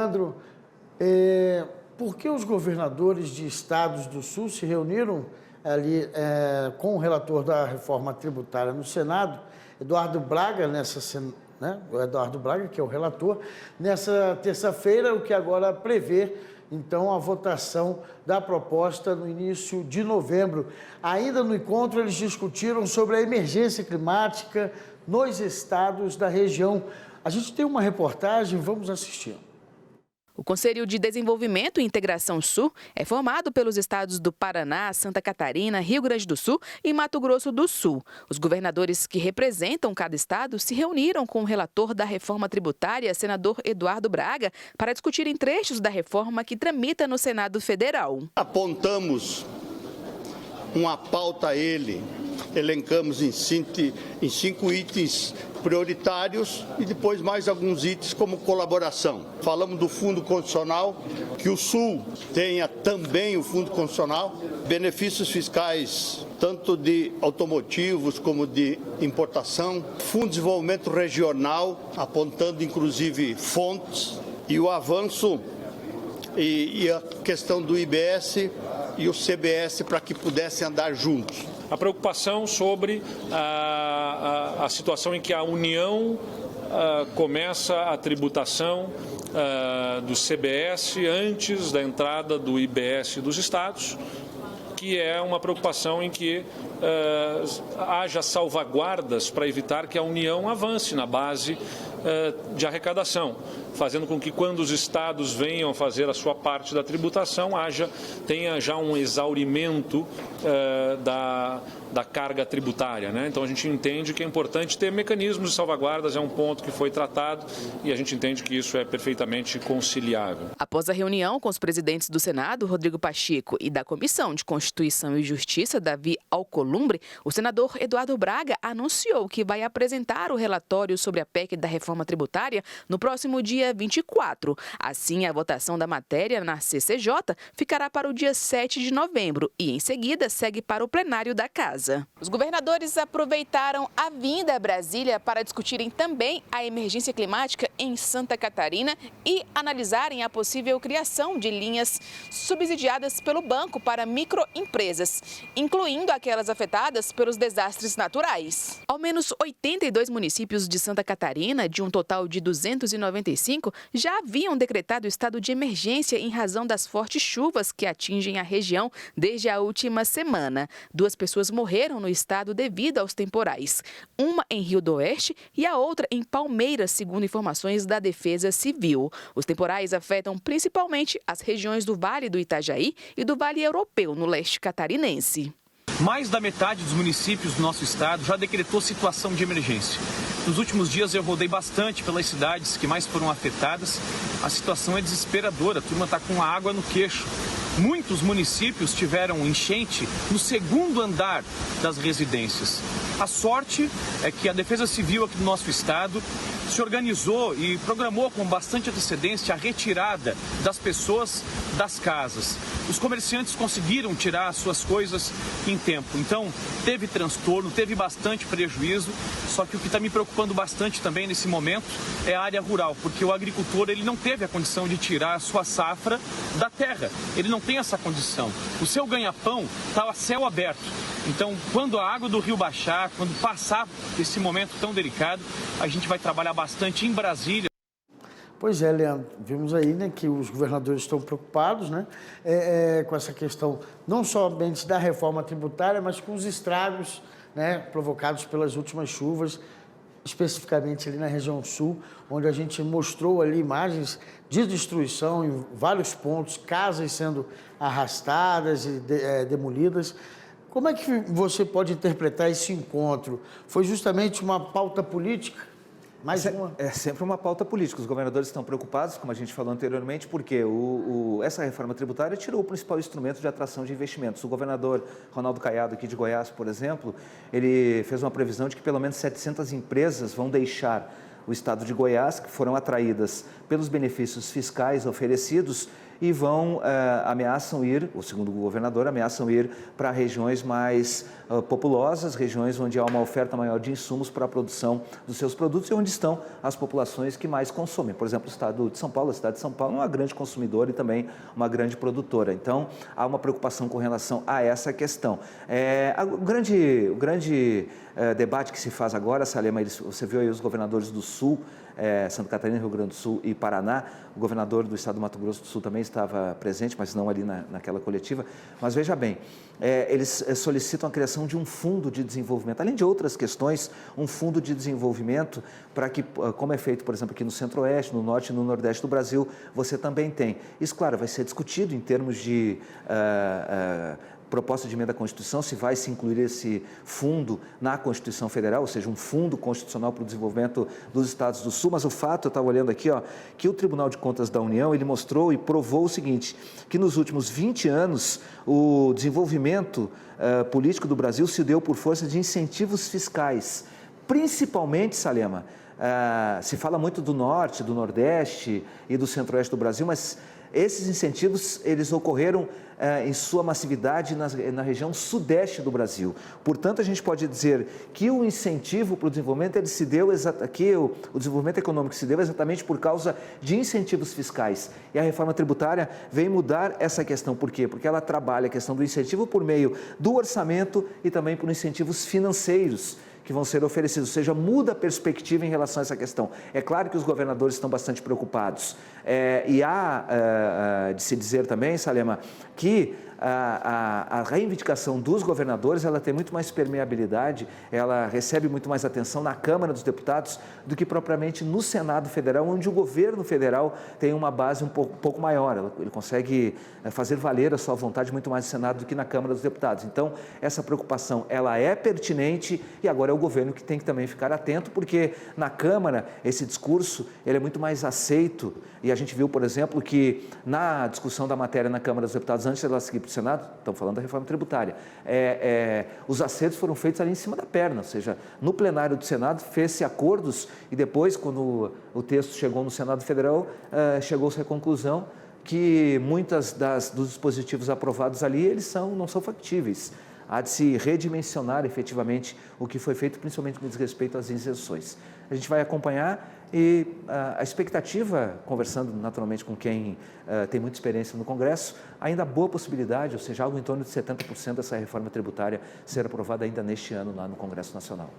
Leandro, por que os governadores de estados do Sul se reuniram ali com o relator da reforma tributária no Senado, Eduardo Braga, o Eduardo Braga, que é o relator, nessa terça-feira, o que agora prevê, então, a votação da proposta no início de novembro. Ainda no encontro, eles discutiram sobre a emergência climática nos estados da região. A gente tem uma reportagem, vamos assistir. O Conselho de Desenvolvimento e Integração Sul é formado pelos estados do Paraná, Santa Catarina, Rio Grande do Sul e Mato Grosso do Sul. Os governadores que representam cada estado se reuniram com o relator da reforma tributária, senador Eduardo Braga, para discutirem trechos da reforma que tramita no Senado Federal. Apontamos uma pauta a ele, elencamos em 5 itens prioritários e depois mais alguns itens como colaboração. Falamos do Fundo Constitucional, que o Sul tenha também o Fundo Constitucional, benefícios fiscais tanto de automotivos como de importação, Fundo de Desenvolvimento Regional, apontando inclusive fontes, e o avanço e a questão do IBS e o CBS para que pudessem andar juntos. A preocupação sobre a situação em que a União começa a tributação do CBS antes da entrada do IBS dos estados, que é uma preocupação em que haja salvaguardas para evitar que a União avance na base de arrecadação, fazendo com que quando os estados venham fazer a sua parte da tributação, tenha já um exaurimento da carga tributária, né? Então a gente entende que é importante ter mecanismos de salvaguardas, é um ponto que foi tratado e a gente entende que isso é perfeitamente conciliável. Após a reunião com os presidentes do Senado, Rodrigo Pacheco, e da Comissão de Constituição e Justiça, Davi Alcolumbre, o senador Eduardo Braga anunciou que vai apresentar o relatório sobre a PEC da reforma tributária no próximo dia 24. Assim, a votação da matéria na CCJ ficará para o dia 7 de novembro e, em seguida, segue para o plenário da Casa. Os governadores aproveitaram a vinda a Brasília para discutirem também a emergência climática em Santa Catarina e analisarem a possível criação de linhas subsidiadas pelo banco para microempresas, incluindo aquelas afetadas pelos desastres naturais. Ao menos 82 municípios de Santa Catarina, de um total de 295, já haviam decretado estado de emergência em razão das fortes chuvas que atingem a região desde a última semana. 2 pessoas morreram no estado devido aos temporais. Uma em Rio do Oeste e a outra em Palmeiras, segundo informações da Defesa Civil. Os temporais afetam principalmente as regiões do Vale do Itajaí e do Vale Europeu, no leste catarinense. Mais da metade dos municípios do nosso estado já decretou situação de emergência. Nos últimos dias eu rodei bastante pelas cidades que mais foram afetadas. A situação é desesperadora, a turma está com a água no queixo. Muitos municípios tiveram enchente no segundo andar das residências. A sorte é que a Defesa Civil aqui do nosso estado se organizou e programou com bastante antecedência a retirada das pessoas das casas. Os comerciantes conseguiram tirar as suas coisas em tempo. Então, teve transtorno, teve bastante prejuízo, só que o que está me preocupando bastante também nesse momento é a área rural, porque o agricultor ele não teve a condição de tirar a sua safra da terra. Ele não tem essa condição. O seu ganha-pão está a céu aberto. Então, quando a água do rio baixar, quando passar esse momento tão delicado, a gente vai trabalhar bastante em Brasília. Pois é, Leandro, vimos aí, né, que os governadores estão preocupados, né, com essa questão não somente da reforma tributária, mas com os estragos, né, provocados pelas últimas chuvas, especificamente ali na região sul, onde a gente mostrou ali imagens de destruição em vários pontos, casas sendo arrastadas e demolidas. Como é que você pode interpretar esse encontro? Foi justamente uma pauta política? É sempre uma pauta política. Os governadores estão preocupados, como a gente falou anteriormente, porque essa reforma tributária tirou o principal instrumento de atração de investimentos. O governador Ronaldo Caiado, aqui de Goiás, por exemplo, ele fez uma previsão de que pelo menos 700 empresas vão deixar o estado de Goiás, que foram atraídas pelos benefícios fiscais oferecidos e ameaçam ir, ou segundo o governador, ameaçam ir para regiões mais populosas, regiões onde há uma oferta maior de insumos para a produção dos seus produtos e onde estão as populações que mais consomem. Por exemplo, o estado de São Paulo, a cidade de São Paulo é uma grande consumidora e também uma grande produtora. Então, há uma preocupação com relação a essa questão. O grande debate que se faz agora, Salema, você viu aí os governadores do Sul, Santa Catarina, Rio Grande do Sul e Paraná. O governador do estado do Mato Grosso do Sul também estava presente, mas não ali naquela coletiva. Mas veja bem, eles solicitam a criação de um fundo de desenvolvimento, além de outras questões, um fundo de desenvolvimento para que, como é feito, por exemplo, aqui no Centro-Oeste, no Norte e no Nordeste do Brasil, você também tem. Isso, claro, vai ser discutido em termos de proposta de emenda à Constituição, se vai se incluir esse fundo na Constituição Federal, ou seja, um fundo constitucional para o desenvolvimento dos estados do Sul, mas o fato, eu estava olhando aqui, que o Tribunal de Contas da União, ele mostrou e provou o seguinte, que nos últimos 20 anos, o desenvolvimento político do Brasil se deu por força de incentivos fiscais, principalmente, Salema, se fala muito do Norte, do Nordeste e do Centro-Oeste do Brasil, mas esses incentivos, eles ocorreram em sua massividade na região sudeste do Brasil. Portanto, a gente pode dizer que o incentivo para o desenvolvimento, ele se deu o desenvolvimento econômico se deu exatamente por causa de incentivos fiscais. E a reforma tributária vem mudar essa questão. Por quê? Porque ela trabalha a questão do incentivo por meio do orçamento e também por incentivos financeiros que vão ser oferecidos, ou seja, muda a perspectiva em relação a essa questão. É claro que os governadores estão bastante preocupados e há de se dizer também, Salema, que a reivindicação dos governadores, ela tem muito mais permeabilidade, ela recebe muito mais atenção na Câmara dos Deputados do que propriamente no Senado Federal, onde o governo federal tem uma base um pouco maior, ele consegue fazer valer a sua vontade muito mais no Senado do que na Câmara dos Deputados. Então, essa preocupação, ela é pertinente e agora é o governo que tem que também ficar atento, porque na Câmara, esse discurso, ele é muito mais aceito e a gente viu, por exemplo, que na discussão da matéria na Câmara dos Deputados, antes dela seguir para o Senado, estamos falando da reforma tributária, os acertos foram feitos ali em cima da perna, ou seja, no plenário do Senado fez-se acordos e depois, quando o texto chegou no Senado Federal, chegou-se à conclusão que muitas dos dispositivos aprovados ali, eles não são factíveis. Há de se redimensionar efetivamente o que foi feito, principalmente com respeito às isenções. A gente vai acompanhar e a expectativa, conversando naturalmente com quem tem muita experiência no Congresso, ainda há boa possibilidade, ou seja, algo em torno de 70% dessa reforma tributária ser aprovada ainda neste ano lá no Congresso Nacional.